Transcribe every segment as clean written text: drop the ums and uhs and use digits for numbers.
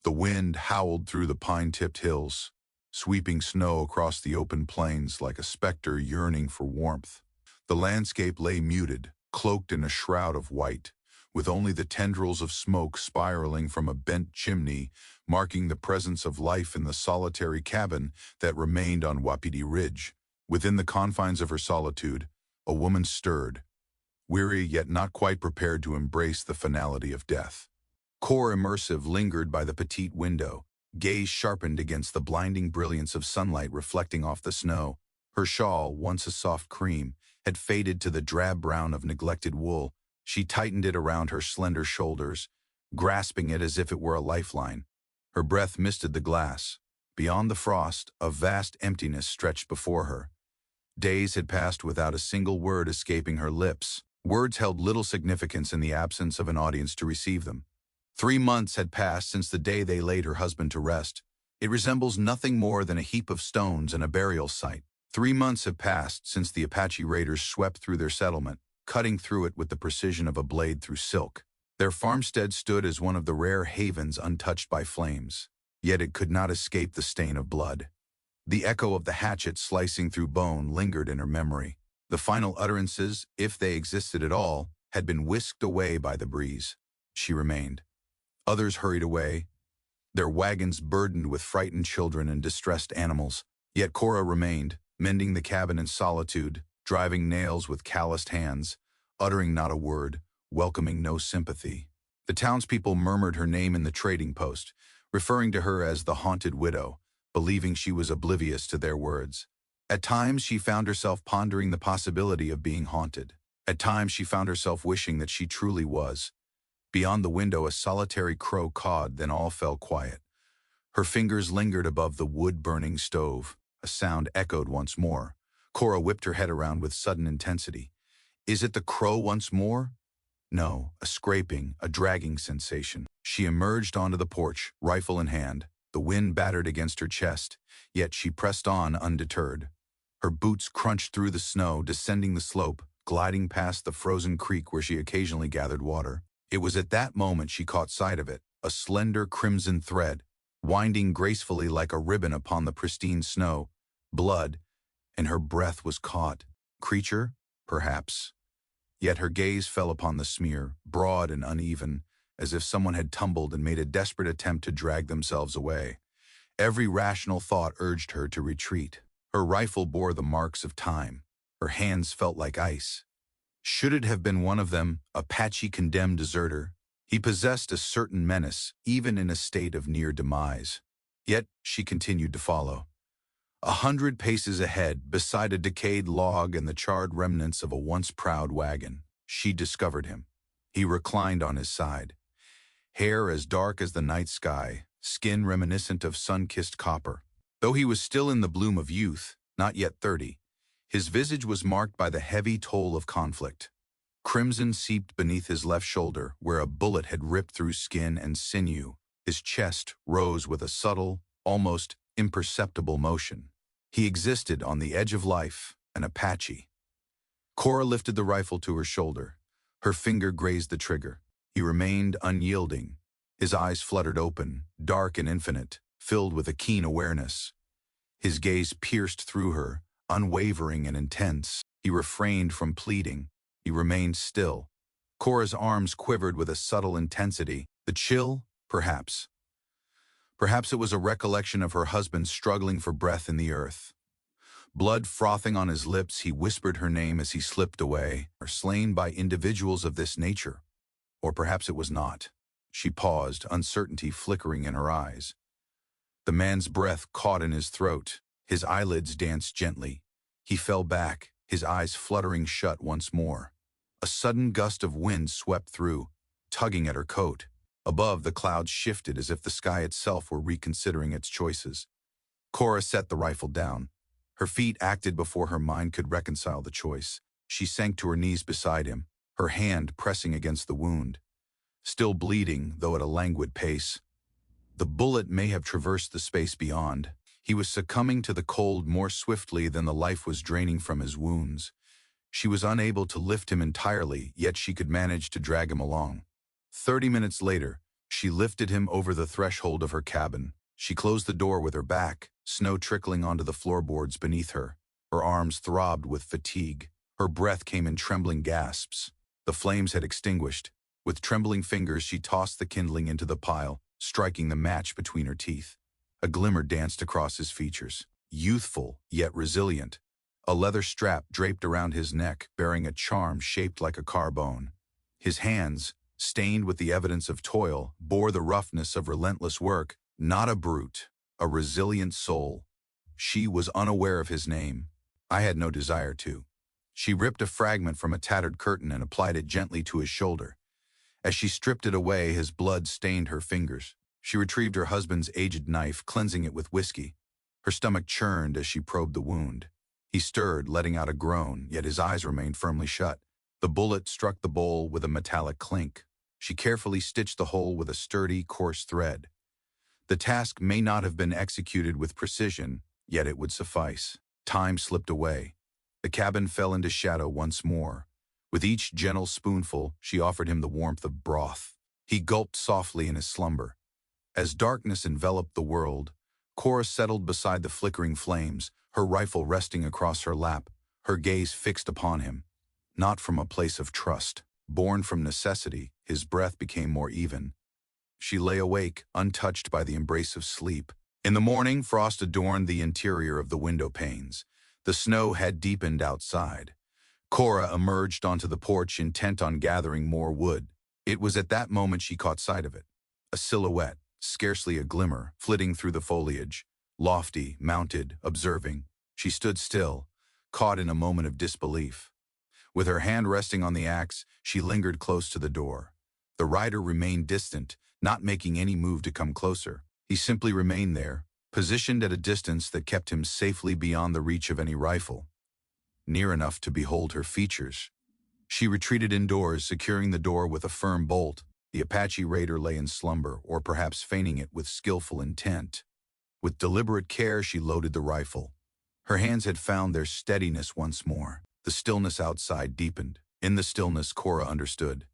The wind howled through the pine-tipped hills, sweeping snow across the open plains like a specter yearning for warmth. The landscape lay muted, cloaked in a shroud of white, with only the tendrils of smoke spiraling from a bent chimney marking the presence of life in the solitary cabin that remained on Wapiti Ridge. Within the confines of her solitude, a woman stirred, weary yet not quite prepared to embrace the finality of death. Core immersive lingered by the petite window, gaze sharpened against the blinding brilliance of sunlight reflecting off the snow. Her shawl, once a soft cream, had faded to the drab brown of neglected wool. She tightened it around her slender shoulders, grasping it as if it were a lifeline. Her breath misted the glass. Beyond the frost, a vast emptiness stretched before her. Days had passed without a single word escaping her lips. Words held little significance in the absence of an audience to receive them. 3 months had passed since the day they laid her husband to rest. It resembles nothing more than a heap of stones and a burial site. 3 months have passed since the Apache raiders swept through their settlement, cutting through it with the precision of a blade through silk. Their farmstead stood as one of the rare havens untouched by flames, yet it could not escape the stain of blood. The echo of the hatchet slicing through bone lingered in her memory. The final utterances, if they existed at all, had been whisked away by the breeze. She remained. Others hurried away, their wagons burdened with frightened children and distressed animals. Yet Cora remained, mending the cabin in solitude, driving nails with calloused hands, uttering not a word, welcoming no sympathy. The townspeople murmured her name in the trading post, referring to her as the haunted widow, believing she was oblivious to their words. At times she found herself pondering the possibility of being haunted. At times she found herself wishing that she truly was. Beyond the window a solitary crow cawed, then all fell quiet. Her fingers lingered above the wood-burning stove. A sound echoed once more. Cora whipped her head around with sudden intensity. Is it the crow once more? No, a scraping, a dragging sensation. She emerged onto the porch, rifle in hand. The wind battered against her chest, yet she pressed on undeterred. Her boots crunched through the snow, descending the slope, gliding past the frozen creek where she occasionally gathered water. It was at that moment she caught sight of it, a slender crimson thread, winding gracefully like a ribbon upon the pristine snow. Blood, and her breath was caught. Creature? Perhaps. Yet her gaze fell upon the smear, broad and uneven, as if someone had tumbled and made a desperate attempt to drag themselves away. Every rational thought urged her to retreat. Her rifle bore the marks of time. Her hands felt like ice. Should it have been one of them, Apache condemned deserter? He possessed a certain menace, even in a state of near demise. Yet she continued to follow. 100 paces ahead, beside a decayed log and the charred remnants of a once proud wagon, she discovered him. He reclined on his side. Hair as dark as the night sky, skin reminiscent of sun-kissed copper. Though he was still in the bloom of youth, not yet 30, his visage was marked by the heavy toll of conflict. Crimson seeped beneath his left shoulder, where a bullet had ripped through skin and sinew. His chest rose with a subtle, almost imperceptible motion. He existed on the edge of life, an Apache. Cora lifted the rifle to her shoulder. Her finger grazed the trigger. He remained unyielding. His eyes fluttered open, dark and infinite, filled with a keen awareness. His gaze pierced through her, unwavering and intense. He refrained from pleading. He remained still. Cora's arms quivered with a subtle intensity. The chill? Perhaps. Perhaps it was a recollection of her husband struggling for breath in the earth. Blood frothing on his lips, he whispered her name as he slipped away, or slain by individuals of this nature. Or perhaps it was not. She paused, uncertainty flickering in her eyes. The man's breath caught in his throat. His eyelids danced gently. He fell back, his eyes fluttering shut once more. A sudden gust of wind swept through, tugging at her coat. Above, the clouds shifted as if the sky itself were reconsidering its choices. Cora set the rifle down. Her feet acted before her mind could reconcile the choice. She sank to her knees beside him, her hand pressing against the wound. Still bleeding, though at a languid pace. The bullet may have traversed the space beyond. He was succumbing to the cold more swiftly than the life was draining from his wounds. She was unable to lift him entirely, yet she could manage to drag him along. 30 minutes later, She lifted him over the threshold of her cabin. She closed the door with her back, snow trickling onto the floorboards beneath her. Her arms throbbed with fatigue. Her breath came in trembling gasps. The flames had extinguished. With trembling fingers, she tossed the kindling into the pile, striking the match between her teeth. A glimmer danced across his features. Youthful, yet resilient. A leather strap draped around his neck, bearing a charm shaped like a carbone. His hands, stained with the evidence of toil, bore the roughness of relentless work. Not a brute, a resilient soul. She was unaware of his name. I had no desire to. She ripped a fragment from a tattered curtain and applied it gently to his shoulder. As she stripped it away, his blood stained her fingers. She retrieved her husband's aged knife, cleansing it with whiskey. Her stomach churned as she probed the wound. He stirred, letting out a groan, yet his eyes remained firmly shut. The bullet struck the bowl with a metallic clink. She carefully stitched the hole with a sturdy, coarse thread. The task may not have been executed with precision, yet it would suffice. Time slipped away. The cabin fell into shadow once more. With each gentle spoonful, she offered him the warmth of broth. He gulped softly in his slumber. As darkness enveloped the world, Cora settled beside the flickering flames, her rifle resting across her lap, her gaze fixed upon him. Not from a place of trust. Born from necessity, his breath became more even. She lay awake, untouched by the embrace of sleep. In the morning, frost adorned the interior of the window panes. The snow had deepened outside. Cora emerged onto the porch, intent on gathering more wood. It was at that moment she caught sight of it. A silhouette, scarcely a glimmer, flitting through the foliage. Lofty, mounted, observing. She stood still, caught in a moment of disbelief. With her hand resting on the axe, she lingered close to the door. The rider remained distant, not making any move to come closer. He simply remained there, positioned at a distance that kept him safely beyond the reach of any rifle. Near enough to behold her features. She retreated indoors, securing the door with a firm bolt. The Apache raider lay in slumber, or perhaps feigning it with skillful intent. With deliberate care, she loaded the rifle. Her hands had found their steadiness once more. The stillness outside deepened. In the stillness, Cora understood.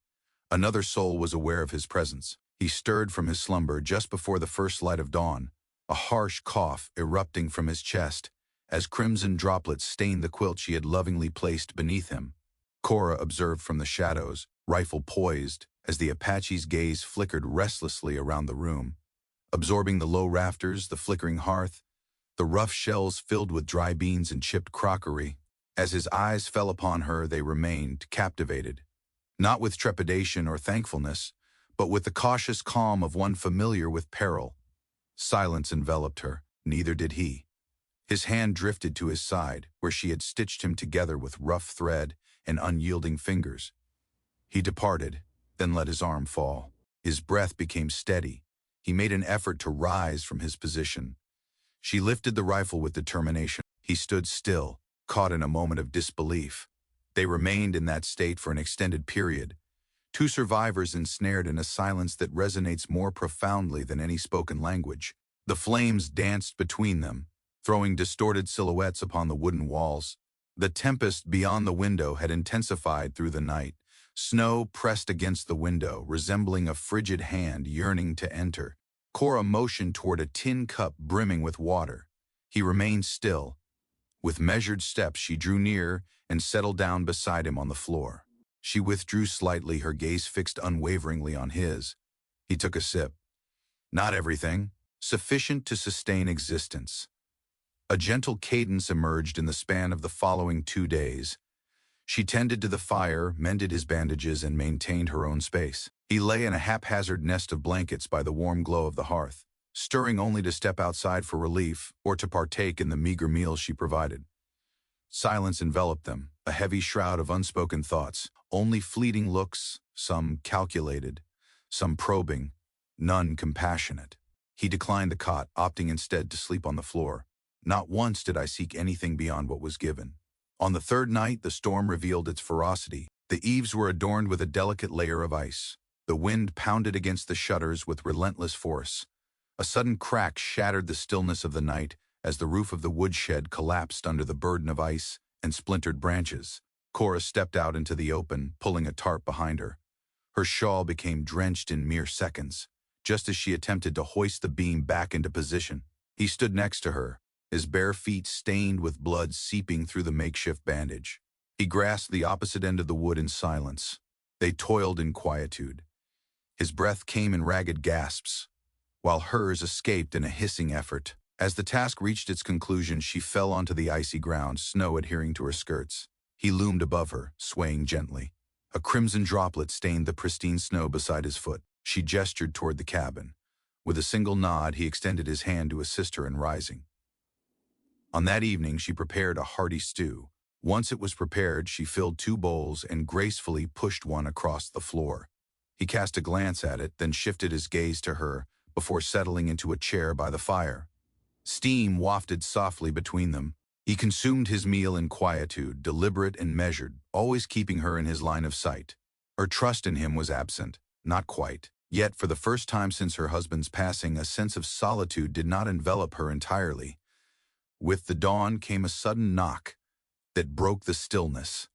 Another soul was aware of his presence. He stirred from his slumber just before the first light of dawn, a harsh cough erupting from his chest, as crimson droplets stained the quilt she had lovingly placed beneath him. Cora observed from the shadows, rifle poised, as the Apache's gaze flickered restlessly around the room, absorbing the low rafters, the flickering hearth, the rough shelves filled with dry beans and chipped crockery. As his eyes fell upon her, they remained captivated, not with trepidation or thankfulness, but with the cautious calm of one familiar with peril. Silence enveloped her, neither did he. His hand drifted to his side, where she had stitched him together with rough thread and unyielding fingers. He departed, then let his arm fall. His breath became steady. He made an effort to rise from his position. She lifted the rifle with determination. He stood still, caught in a moment of disbelief. They remained in that state for an extended period. Two survivors ensnared in a silence that resonates more profoundly than any spoken language. The flames danced between them, throwing distorted silhouettes upon the wooden walls. The tempest beyond the window had intensified through the night. Snow pressed against the window, resembling a frigid hand yearning to enter. Cora motioned toward a tin cup brimming with water. He remained still. With measured steps, she drew near and settled down beside him on the floor. She withdrew slightly, her gaze fixed unwaveringly on his. He took a sip. Not everything, sufficient to sustain existence. A gentle cadence emerged in the span of the following 2 days. She tended to the fire, mended his bandages, and maintained her own space. He lay in a haphazard nest of blankets by the warm glow of the hearth, stirring only to step outside for relief or to partake in the meager meals she provided. Silence enveloped them, a heavy shroud of unspoken thoughts, only fleeting looks, some calculated, some probing, none compassionate. He declined the cot, opting instead to sleep on the floor. Not once did I seek anything beyond what was given. On the third night, the storm revealed its ferocity. The eaves were adorned with a delicate layer of ice. The wind pounded against the shutters with relentless force. A sudden crack shattered the stillness of the night as the roof of the woodshed collapsed under the burden of ice and splintered branches. Cora stepped out into the open, pulling a tarp behind her. Her shawl became drenched in mere seconds. just as she attempted to hoist the beam back into position. He stood next to her, his bare feet stained with blood seeping through the makeshift bandage. He grasped the opposite end of the wood in silence. They toiled in quietude. His breath came in ragged gasps, while hers escaped in a hissing effort. As the task reached its conclusion, she fell onto the icy ground, snow adhering to her skirts. He loomed above her, swaying gently. A crimson droplet stained the pristine snow beside his foot. She gestured toward the cabin. With a single nod, he extended his hand to assist her in rising. On that evening, she prepared a hearty stew. Once it was prepared, she filled 2 bowls and gracefully pushed one across the floor. He cast a glance at it, then shifted his gaze to her before settling into a chair by the fire. Steam wafted softly between them. He consumed his meal in quietude, deliberate and measured, always keeping her in his line of sight. Her trust in him was absent, not quite. Yet, for the first time since her husband's passing, a sense of solitude did not envelop her entirely. With the dawn came a sudden knock that broke the stillness.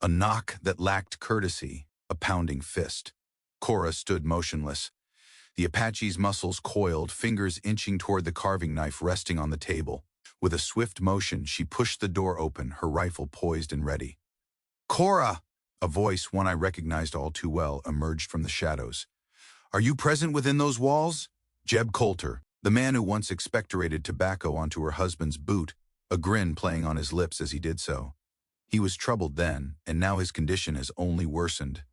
A knock that lacked courtesy, a pounding fist. Cora stood motionless. The Apache's muscles coiled, fingers inching toward the carving knife resting on the table. With a swift motion, she pushed the door open, her rifle poised and ready. "Cora!" A voice, one I recognized all too well, emerged from the shadows. "Are you present within those walls?" Jeb Coulter, the man who once expectorated tobacco onto her husband's boot, a grin playing on his lips as he did so. He was troubled then, and now his condition has only worsened.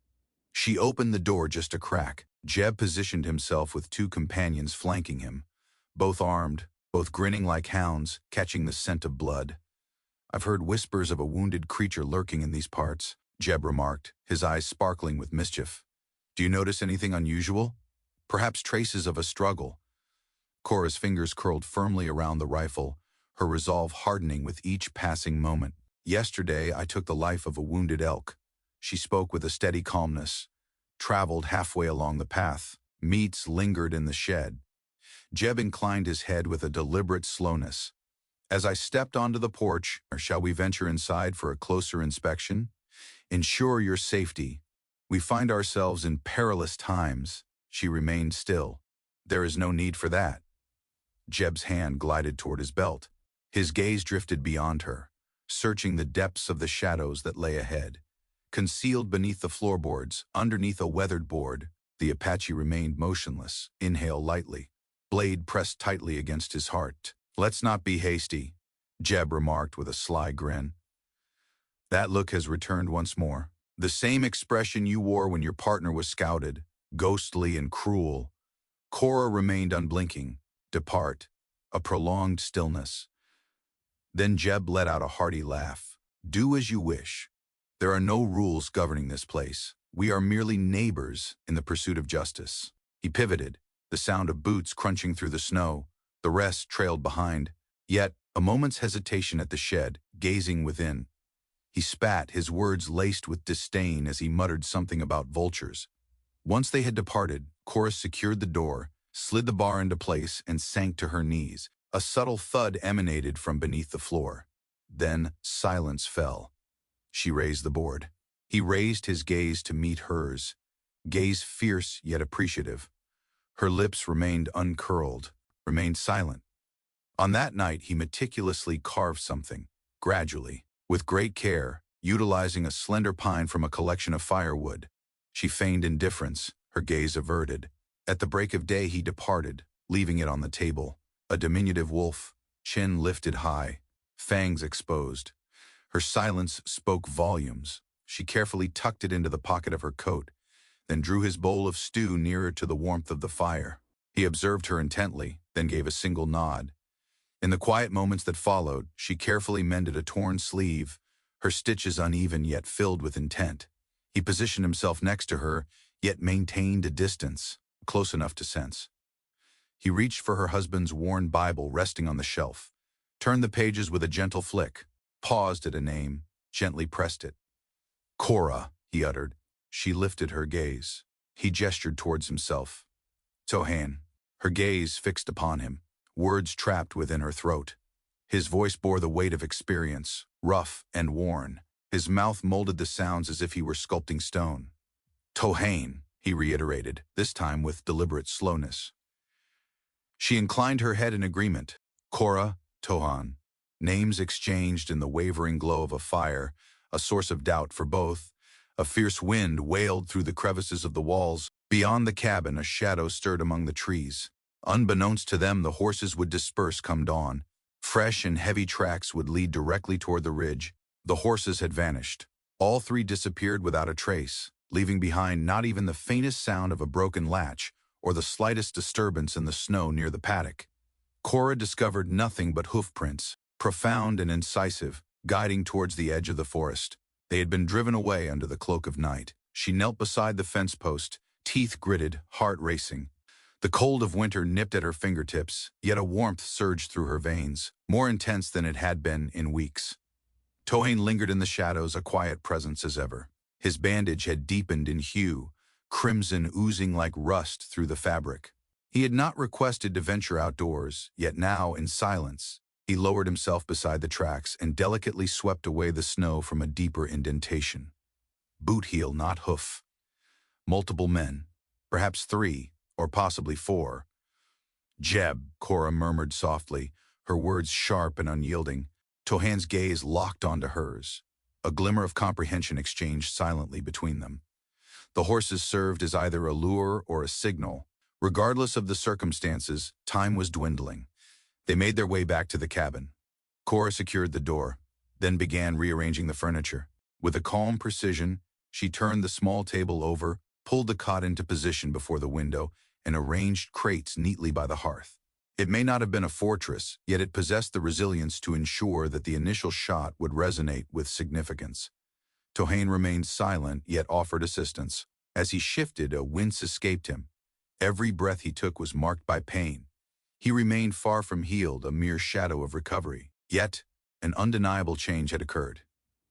She opened the door just a crack. Jeb positioned himself with 2 companions flanking him, both armed, both grinning like hounds, catching the scent of blood. "I've heard whispers of a wounded creature lurking in these parts," Jeb remarked, his eyes sparkling with mischief. "Do you notice anything unusual? Perhaps traces of a struggle?" Cora's fingers curled firmly around the rifle, her resolve hardening with each passing moment. "Yesterday, I took the life of a wounded elk." She spoke with a steady calmness. "Traveled halfway along the path. Meats lingered in the shed." Jeb inclined his head with a deliberate slowness. "As I stepped onto the porch, or shall we venture inside for a closer inspection? Ensure your safety. We find ourselves in perilous times." She remained still. "There is no need for that." Jeb's hand glided toward his belt. His gaze drifted beyond her, searching the depths of the shadows that lay ahead. Concealed beneath the floorboards, underneath a weathered board, the Apache remained motionless, inhale lightly, blade pressed tightly against his heart. "Let's not be hasty," Jeb remarked with a sly grin. "That look has returned once more. The same expression you wore when your partner was scouted, ghostly and cruel." Cora remained unblinking. "Depart." A prolonged stillness. Then Jeb let out a hearty laugh. "Do as you wish. There are no rules governing this place. We are merely neighbors in the pursuit of justice." He pivoted, the sound of boots crunching through the snow. The rest trailed behind. Yet, a moment's hesitation at the shed, gazing within. He spat, his words laced with disdain as he muttered something about vultures. Once they had departed, Cora secured the door, slid the bar into place, and sank to her knees. A subtle thud emanated from beneath the floor. Then silence fell. She raised the board. He raised his gaze to meet hers, gaze fierce yet appreciative. Her lips remained uncurled, remained silent. On that night, he meticulously carved something, gradually, with great care, utilizing a slender pine from a collection of firewood. She feigned indifference, her gaze averted. At the break of day, he departed, leaving it on the table. A diminutive wolf, chin lifted high, fangs exposed. Her silence spoke volumes. She carefully tucked it into the pocket of her coat, then drew his bowl of stew nearer to the warmth of the fire. He observed her intently, then gave a single nod. In the quiet moments that followed, she carefully mended a torn sleeve, her stitches uneven yet filled with intent. He positioned himself next to her, yet maintained a distance, close enough to sense. He reached for her husband's worn Bible resting on the shelf, turned the pages with a gentle flick, paused at a name, gently pressed it. "Cora," he uttered. She lifted her gaze. He gestured towards himself. "Tohain." Her gaze fixed upon him, words trapped within her throat. His voice bore the weight of experience, rough and worn. His mouth molded the sounds as if he were sculpting stone. "Tohain." he reiterated, this time with deliberate slowness. She inclined her head in agreement. Cora, Tohan. Names exchanged in the wavering glow of a fire, a source of doubt for both. A fierce wind wailed through the crevices of the walls. Beyond the cabin, a shadow stirred among the trees. Unbeknownst to them, the horses would disperse come dawn. Fresh and heavy tracks would lead directly toward the ridge. The horses had vanished. All three disappeared without a trace, leaving behind not even the faintest sound of a broken latch or the slightest disturbance in the snow near the paddock. Cora discovered nothing but hoofprints, profound and incisive, guiding towards the edge of the forest. They had been driven away under the cloak of night. She knelt beside the fence post, teeth gritted, heart racing. The cold of winter nipped at her fingertips, yet a warmth surged through her veins, more intense than it had been in weeks. Tohain lingered in the shadows, a quiet presence as ever. His bandage had deepened in hue, crimson oozing like rust through the fabric. He had not requested to venture outdoors, yet now, in silence, he lowered himself beside the tracks and delicately swept away the snow from a deeper indentation. Boot heel, not hoof. Multiple men, perhaps 3, or possibly 4. Jeb, Cora murmured softly, her words sharp and unyielding. Tohan's gaze locked onto hers. A glimmer of comprehension exchanged silently between them. The horses served as either a lure or a signal. Regardless of the circumstances, time was dwindling. They made their way back to the cabin. Cora secured the door, then began rearranging the furniture. With a calm precision, she turned the small table over, pulled the cot into position before the window, and arranged crates neatly by the hearth. It may not have been a fortress, yet it possessed the resilience to ensure that the initial shot would resonate with significance. Tohain remained silent, yet offered assistance. As he shifted, a wince escaped him. Every breath he took was marked by pain. He remained far from healed, a mere shadow of recovery. Yet, an undeniable change had occurred.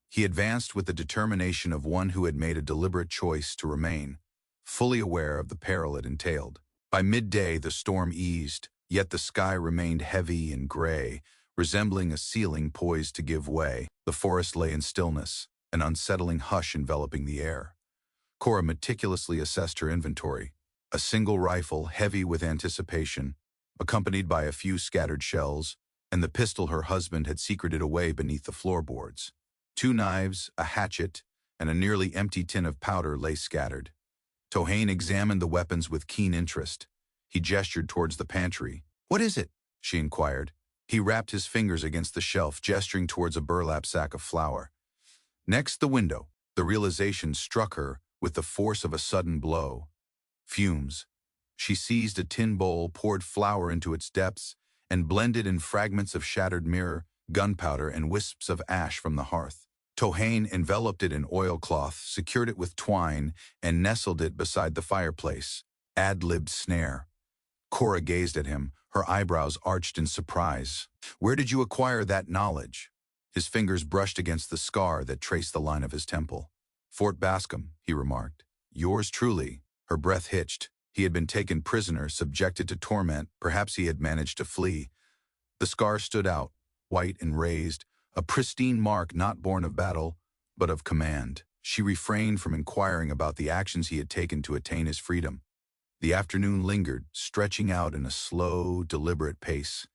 He advanced with the determination of one who had made a deliberate choice to remain, fully aware of the peril it entailed. By midday, the storm eased, yet the sky remained heavy and gray, resembling a ceiling poised to give way. The forest lay in stillness, an unsettling hush enveloping the air. Cora meticulously assessed her inventory. A single rifle, heavy with anticipation, accompanied by a few scattered shells, and the pistol her husband had secreted away beneath the floorboards. 2 knives, a hatchet, and a nearly empty tin of powder lay scattered. Tohain examined the weapons with keen interest. He gestured towards the pantry. "What is it?" she inquired. He rapped his fingers against the shelf, gesturing towards a burlap sack of flour. Next, the window. The realization struck her with the force of a sudden blow. Fumes. She seized a tin bowl, poured flour into its depths, and blended in fragments of shattered mirror, gunpowder, and wisps of ash from the hearth. Tohain enveloped it in oilcloth, secured it with twine, and nestled it beside the fireplace. Ad-libbed snare. Cora gazed at him, her eyebrows arched in surprise. "Where did you acquire that knowledge?" His fingers brushed against the scar that traced the line of his temple. "Fort Bascom," he remarked. "Yours truly." Her breath hitched. He had been taken prisoner, subjected to torment. Perhaps he had managed to flee. The scar stood out, white and raised, a pristine mark not born of battle, but of command. She refrained from inquiring about the actions he had taken to attain his freedom. The afternoon lingered, stretching out in a slow, deliberate pace.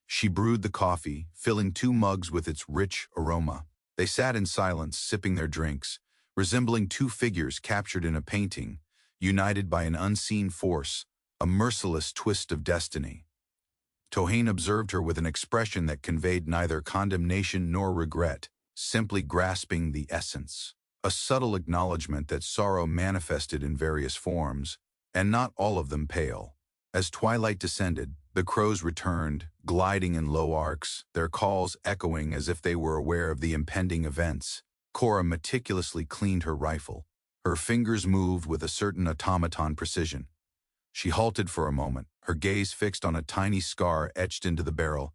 She brewed the coffee, filling 2 mugs with its rich aroma. They sat in silence, sipping their drinks, resembling 2 figures captured in a painting, united by an unseen force, a merciless twist of destiny. Tohain observed her with an expression that conveyed neither condemnation nor regret, simply grasping the essence. A subtle acknowledgement that sorrow manifested in various forms, and not all of them pale. As twilight descended, the crows returned, gliding in low arcs, their calls echoing as if they were aware of the impending events. Cora meticulously cleaned her rifle. Her fingers moved with a certain automaton precision. She halted for a moment, her gaze fixed on a tiny scar etched into the barrel,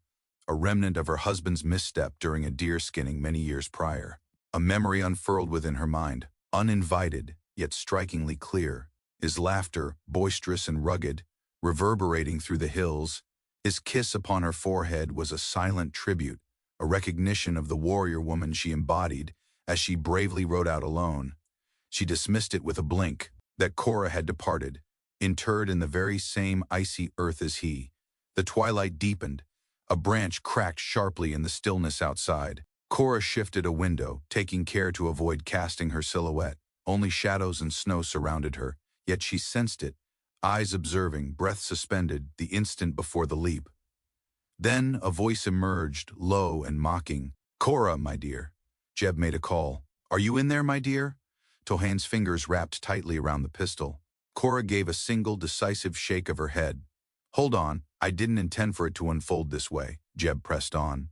a remnant of her husband's misstep during a deer skinning many years prior. A memory unfurled within her mind, uninvited, yet strikingly clear. His laughter, boisterous and rugged, reverberating through the hills. His kiss upon her forehead was a silent tribute, a recognition of the warrior woman she embodied as she bravely rode out alone. She dismissed it with a blink. that Cora had departed, interred in the very same icy earth as he. The twilight deepened. A branch cracked sharply in the stillness outside. Cora shifted a window, taking care to avoid casting her silhouette. Only shadows and snow surrounded her, yet she sensed it, eyes observing, breath suspended, the instant before the leap. Then a voice emerged, low and mocking. "Cora, my dear." Jeb made a call. "Are you in there, my dear?" Tohane's fingers wrapped tightly around the pistol. Cora gave a single, decisive shake of her head. "Hold on, I didn't intend for it to unfold this way," Jeb pressed on.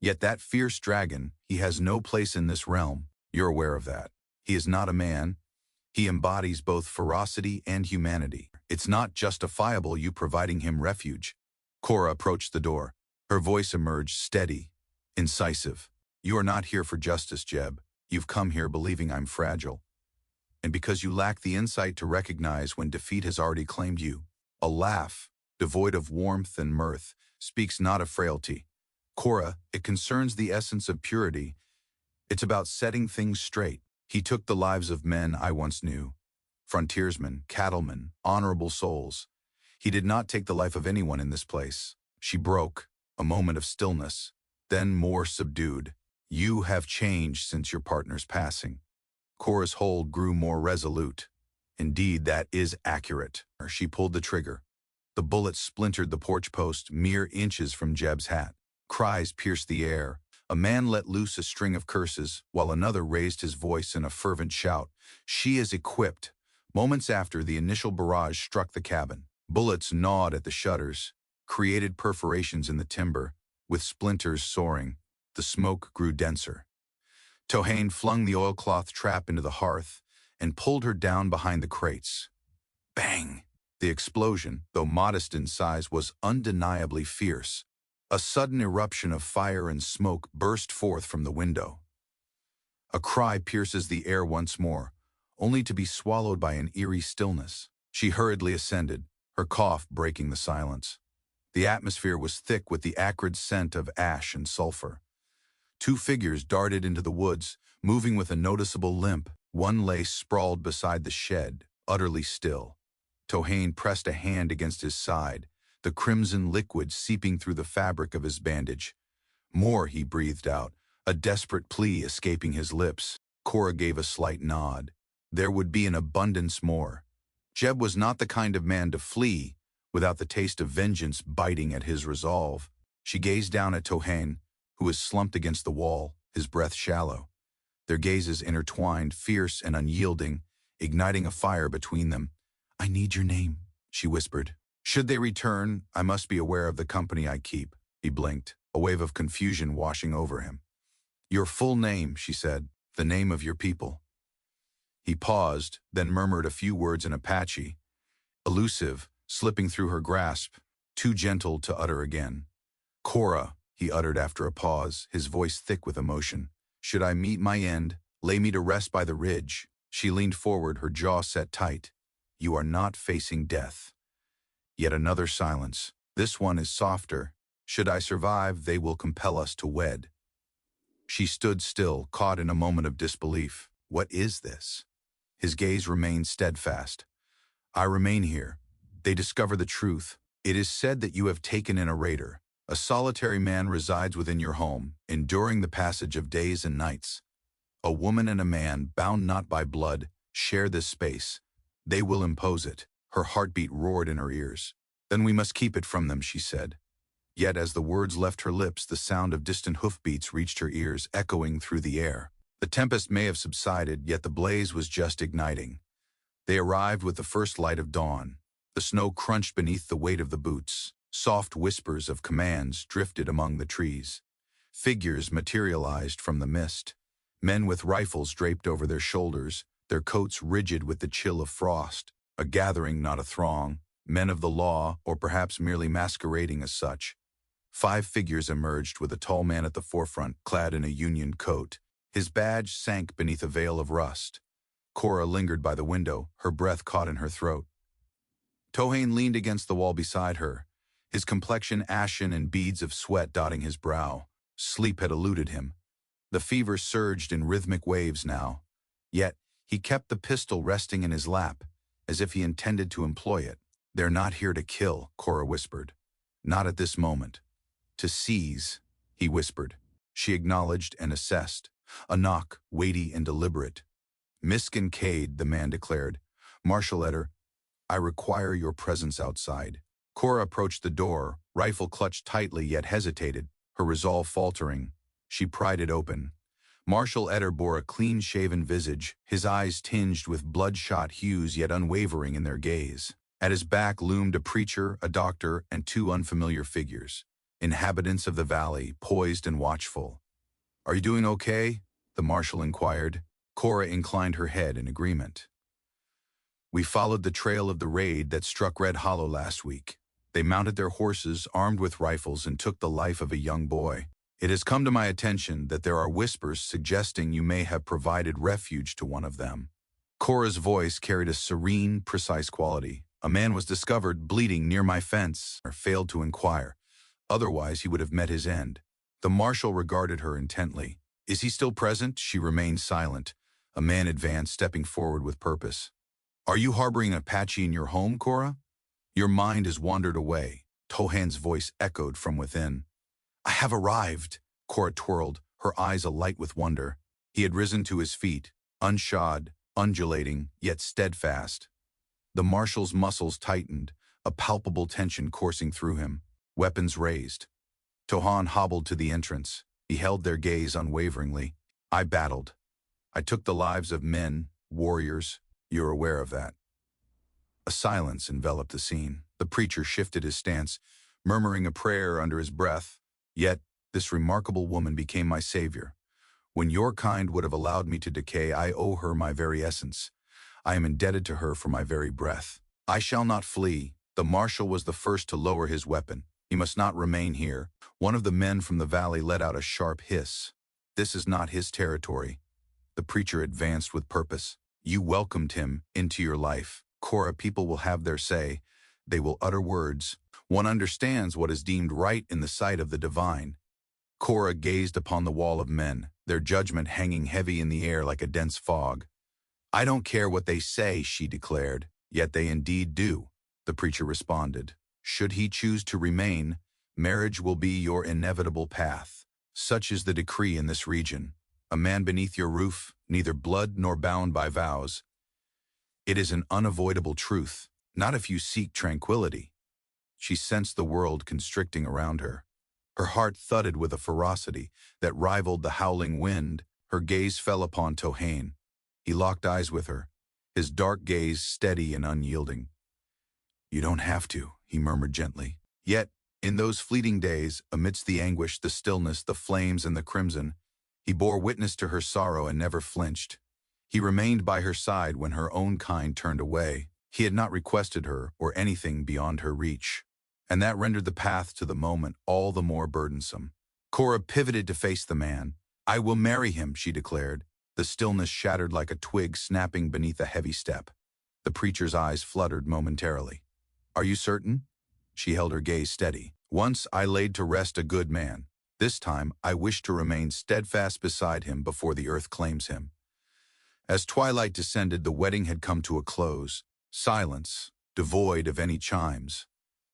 "Yet that fierce dragon, he has no place in this realm. You're aware of that. He is not a man. He embodies both ferocity and humanity. It's not justifiable you providing him refuge." Cora approached the door. Her voice emerged steady, incisive. "You are not here for justice, Jeb. You've come here believing I'm fragile. And because you lack the insight to recognize when defeat has already claimed you." A laugh, devoid of warmth and mirth, speaks not of frailty. "Cora, it concerns the essence of purity. It's about setting things straight. He took the lives of men I once knew. Frontiersmen, cattlemen, honorable souls. He did not take the life of anyone in this place." She broke, a moment of stillness, then more subdued. "You have changed since your partner's passing." Cora's hold grew more resolute. "Indeed, that is accurate." She pulled the trigger. The bullet splintered the porch post mere inches from Jeb's hat. Cries pierced the air. A man let loose a string of curses, while another raised his voice in a fervent shout. "She is equipped." Moments after, the initial barrage struck the cabin. Bullets gnawed at the shutters, created perforations in the timber, with splinters soaring. The smoke grew denser. Tohane flung the oilcloth trap into the hearth and pulled her down behind the crates. Bang! The explosion, though modest in size, was undeniably fierce. A sudden eruption of fire and smoke burst forth from the window. A cry pierces the air once more, only to be swallowed by an eerie stillness. She hurriedly ascended, her cough breaking the silence. The atmosphere was thick with the acrid scent of ash and sulfur. Two figures darted into the woods, moving with a noticeable limp. One lay sprawled beside the shed, utterly still. Tohane pressed a hand against his side, the crimson liquid seeping through the fabric of his bandage. "More," he breathed out, a desperate plea escaping his lips. Cora gave a slight nod. There would be an abundance more. Jeb was not the kind of man to flee without the taste of vengeance biting at his resolve. She gazed down at Tohane, who was slumped against the wall, his breath shallow. Their gazes intertwined, fierce and unyielding, igniting a fire between them. "I need your name," she whispered. "Should they return, I must be aware of the company I keep." He blinked, a wave of confusion washing over him. "Your full name," she said, "the name of your people." He paused, then murmured a few words in Apache, elusive, slipping through her grasp, too gentle to utter again. "Cora," he uttered after a pause, his voice thick with emotion. "Should I meet my end, lay me to rest by the ridge." She leaned forward, her jaw set tight. "You are not facing death." Yet another silence. This one is softer. "Should I survive, they will compel us to wed." She stood still, caught in a moment of disbelief. What is this? His gaze remained steadfast. "I remain here. They discover the truth. It is said that you have taken in a raider. A solitary man resides within your home, enduring the passage of days and nights. A woman and a man, bound not by blood, share this space. They will impose it." Her heartbeat roared in her ears. "Then we must keep it from them," she said. Yet as the words left her lips, the sound of distant hoofbeats reached her ears, echoing through the air. The tempest may have subsided, yet the blaze was just igniting. They arrived with the first light of dawn. The snow crunched beneath the weight of the boots. Soft whispers of commands drifted among the trees. Figures materialized from the mist. Men with rifles draped over their shoulders, their coats rigid with the chill of frost. A gathering, not a throng. Men of the law, or perhaps merely masquerading as such. 5 figures emerged, with a tall man at the forefront, clad in a Union coat. His badge sank beneath a veil of rust. Cora lingered by the window, her breath caught in her throat. Tohane leaned against the wall beside her, his complexion ashen and beads of sweat dotting his brow. Sleep had eluded him. The fever surged in rhythmic waves now. Yet he kept the pistol resting in his lap, as if he intended to employ it. "They're not here to kill," Cora whispered. "Not at this moment." "To seize," he whispered. She acknowledged and assessed. A knock, weighty and deliberate. "Miss Kincaid," the man declared. "Marshal Eder, I require your presence outside." Cora approached the door, rifle clutched tightly yet hesitated, her resolve faltering. She pried it open. Marshal Eder bore a clean-shaven visage, his eyes tinged with bloodshot hues yet unwavering in their gaze. At his back loomed a preacher, a doctor, and two unfamiliar figures, inhabitants of the valley, poised and watchful. "Are you doing okay?" the marshal inquired. Cora inclined her head in agreement. "We followed the trail of the raid that struck Red Hollow last week. They mounted their horses, armed with rifles, and took the life of a young boy. It has come to my attention that there are whispers suggesting you may have provided refuge to one of them." Cora's voice carried a serene, precise quality. "A man was discovered bleeding near my fence," or failed to inquire. Otherwise, he would have met his end. The marshal regarded her intently. "Is he still present?" She remained silent. A man advanced, stepping forward with purpose. "Are you harboring an Apache in your home, Cora? Your mind has wandered away." Tohan's voice echoed from within. "I have arrived." Cora twirled, her eyes alight with wonder. He had risen to his feet, unshod, undulating, yet steadfast. The marshal's muscles tightened, a palpable tension coursing through him, weapons raised. Tohan hobbled to the entrance. He held their gaze unwaveringly. "I battled. I took the lives of men, warriors. You're aware of that." A silence enveloped the scene. The preacher shifted his stance, murmuring a prayer under his breath. "Yet, this remarkable woman became my savior. When your kind would have allowed me to decay, I owe her my very essence. I am indebted to her for my very breath. I shall not flee." The marshal was the first to lower his weapon. "He must not remain here." One of the men from the valley let out a sharp hiss. "This is not his territory." The preacher advanced with purpose. "You welcomed him into your life. Cora, people will have their say. They will utter words. One understands what is deemed right in the sight of the divine." Cora gazed upon the wall of men, their judgment hanging heavy in the air like a dense fog. "I don't care what they say," she declared. "Yet they indeed do," the preacher responded. "Should he choose to remain, marriage will be your inevitable path. Such is the decree in this region. A man beneath your roof, neither blood nor bound by vows. It is an unavoidable truth, not if you seek tranquility." She sensed the world constricting around her. Her heart thudded with a ferocity that rivaled the howling wind. Her gaze fell upon Tohain. He locked eyes with her, his dark gaze steady and unyielding. "You don't have to," he murmured gently. Yet, in those fleeting days, amidst the anguish, the stillness, the flames, and the crimson, he bore witness to her sorrow and never flinched. He remained by her side when her own kind turned away. He had not requested her or anything beyond her reach. And that rendered the path to the moment all the more burdensome. Cora pivoted to face the man. "I will marry him," she declared. The stillness shattered like a twig snapping beneath a heavy step. The preacher's eyes fluttered momentarily. "Are you certain?" She held her gaze steady. "Once I laid to rest a good man. This time I wish to remain steadfast beside him before the earth claims him." As twilight descended, the wedding had come to a close. Silence, devoid of any chimes.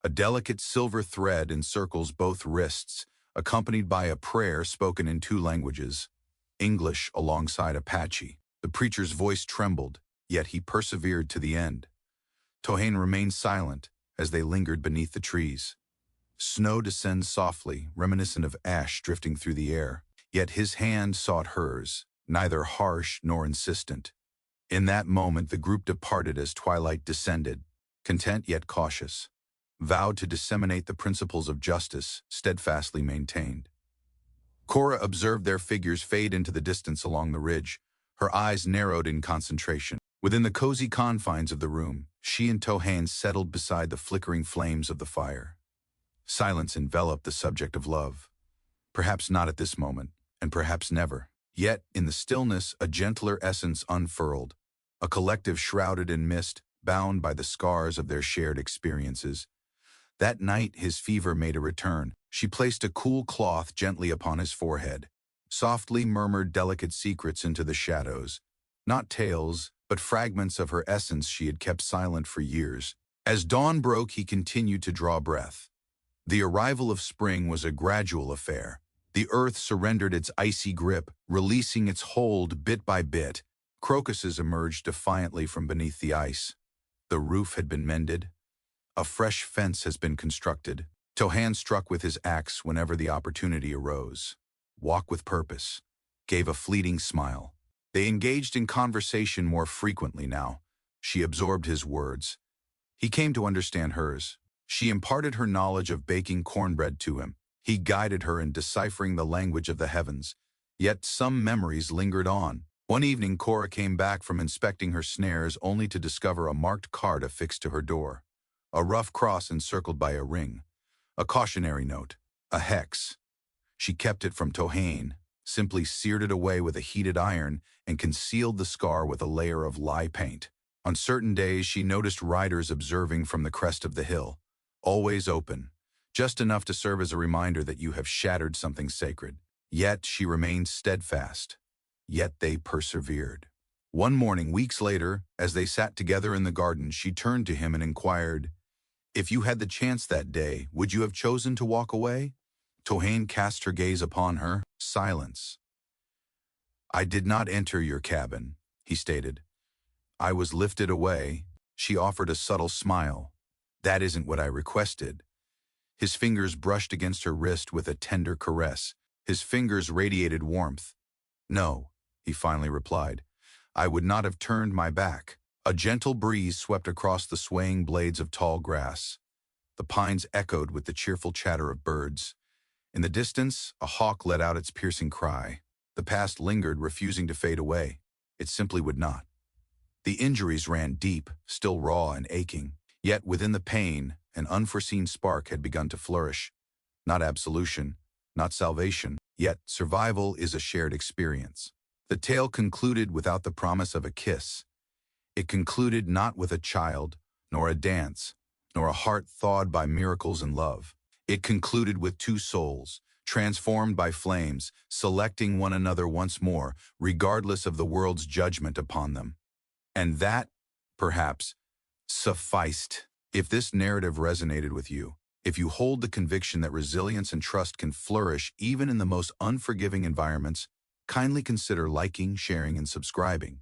A delicate silver thread encircles both wrists, accompanied by a prayer spoken in two languages, English alongside Apache. The preacher's voice trembled, yet he persevered to the end. Tohain remained silent as they lingered beneath the trees. Snow descends softly, reminiscent of ash drifting through the air, yet his hand sought hers, neither harsh nor insistent. In that moment the group departed as twilight descended, content yet cautious, vowed to disseminate the principles of justice, steadfastly maintained. Cora observed their figures fade into the distance along the ridge, her eyes narrowed in concentration. Within the cozy confines of the room, she and Tohain settled beside the flickering flames of the fire. Silence enveloped the subject of love. Perhaps not at this moment, and perhaps never. Yet, in the stillness, a gentler essence unfurled, a collective shrouded in mist, bound by the scars of their shared experiences. That night, his fever made a return. She placed a cool cloth gently upon his forehead, softly murmured delicate secrets into the shadows, Not tales, but fragments of her essence she had kept silent for years. As dawn broke, he continued to draw breath. The arrival of spring was a gradual affair. The earth surrendered its icy grip, releasing its hold bit by bit. Crocuses emerged defiantly from beneath the ice. The roof had been mended. A fresh fence has been constructed. Tohan struck with his axe whenever the opportunity arose. Walk with purpose. Gave a fleeting smile. They engaged in conversation more frequently now. She absorbed his words. He came to understand hers. She imparted her knowledge of baking cornbread to him. He guided her in deciphering the language of the heavens. Yet some memories lingered on. One evening, Cora came back from inspecting her snares only to discover a marked card affixed to her door. A rough cross encircled by a ring. A cautionary note. A hex. She kept it from Tohain, simply seared it away with a heated iron and concealed the scar with a layer of lye paint. On certain days, she noticed riders observing from the crest of the hill. Always open. Just enough to serve as a reminder that you have shattered something sacred. Yet she remained steadfast. Yet they persevered. One morning, weeks later, as they sat together in the garden, she turned to him and inquired, "If you had the chance that day, would you have chosen to walk away?" Tohain cast her gaze upon her. Silence. "I did not enter your cabin," he stated. "I was lifted away." She offered a subtle smile. "That isn't what I requested." His fingers brushed against her wrist with a tender caress. His fingers radiated warmth. "No," he finally replied. "I would not have turned my back." A gentle breeze swept across the swaying blades of tall grass. The pines echoed with the cheerful chatter of birds. In the distance, a hawk let out its piercing cry. The past lingered, refusing to fade away. It simply would not. The injuries ran deep, still raw and aching. Yet within the pain, an unforeseen spark had begun to flourish. Not absolution, not salvation, yet survival is a shared experience. The tale concluded without the promise of a kiss. It concluded not with a child, nor a dance, nor a heart thawed by miracles and love. It concluded with two souls, transformed by flames, selecting one another once more, regardless of the world's judgment upon them. And that, perhaps, sufficed. If this narrative resonated with you, if you hold the conviction that resilience and trust can flourish even in the most unforgiving environments, kindly consider liking, sharing, and subscribing.